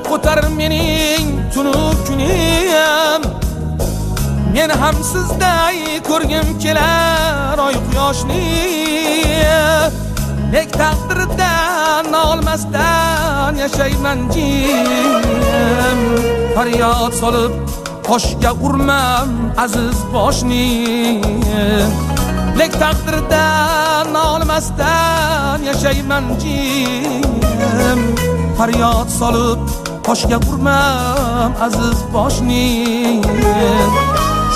Ko'tar mening tunuk kunim, men ham sizday ko'rgim kelar oy quyoshni. Nek taqdirdan olmasdan yashayman jim, faryod solib toshga urmam aziz boshni. Nek taqdirdan olmasdan yashayman jim, faryod solib toshga urmam aziz boshni.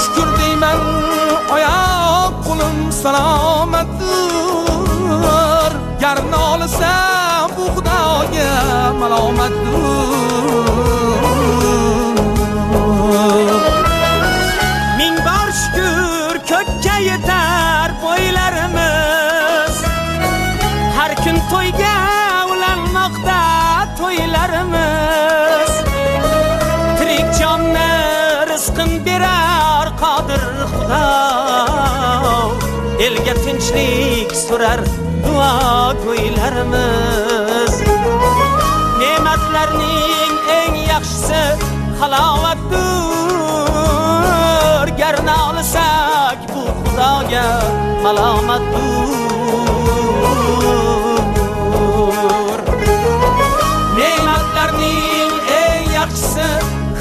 Shukr deyman oyoq qo'lim salomatdir, gar nolisam bu xudoga malomatdir. Ming bor shukr ko'kka yetar bo'ylarimiz, har kun to'yga ulanmoqda to'ylarimiz. Tirik jonni rizqin berar qodir Xudo, elga tinchlik so'rar duo go'ylarimiz. Ne'matlarning eng yaxshisi halovatdir, gar nolisak bu Xudoga malomatdir. Ne'matlarning eng yaxshisi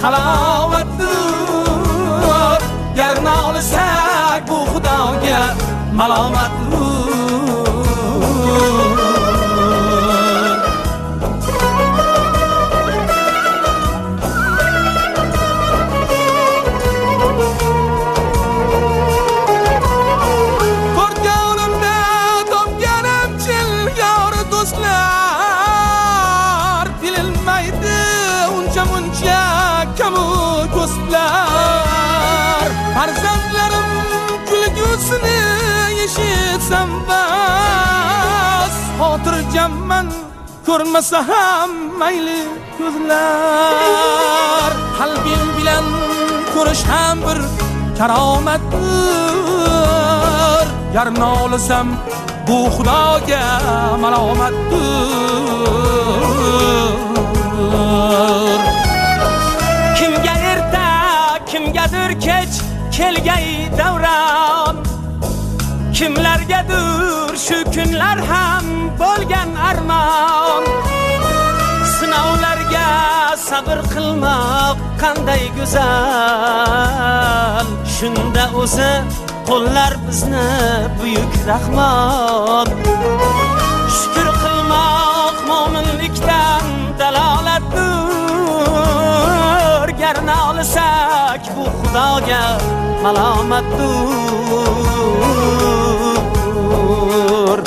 halovatdir, gar nolisak bu Xudoga malomatdir. Ko'rganimda topganim chilyor do'stlar, bililmaydi uncha muncha kamu ko'zlar. Farzandlarim kulgusini eshitsam bas, xotirjamman ko'rmasa ham mayli ko'zlar. Qalbim bilan ko'rish ham bir karomatdir, gar nolisam bu Xudoga malomatdir. Kimga erta, kimgadir kech kelgay davron, kimlargadir shu kunlar ham bo'lgan armon. Sinovlarga sabr qilmoq qanday go'zal, shunda o'zi qo'llar bizni buyuk rahmon. Shukr qilmoq mo'minlikdan dalolatdir, gar nolisak bu Xudoga malomatdir.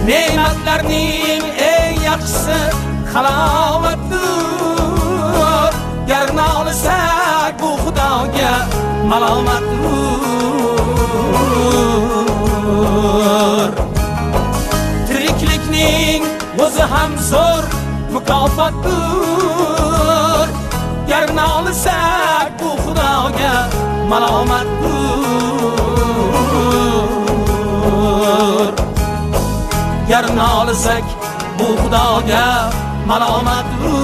Ne'matlarning eng yaxshisi halovatdir, gar nolisak bu Xudoga malomatdir. Tiriklikning o'zi ham zo'r mukofotdir, gar nolisak bu Xudoga malomatdir. Gar nolisak bu Xudoga malomatdir.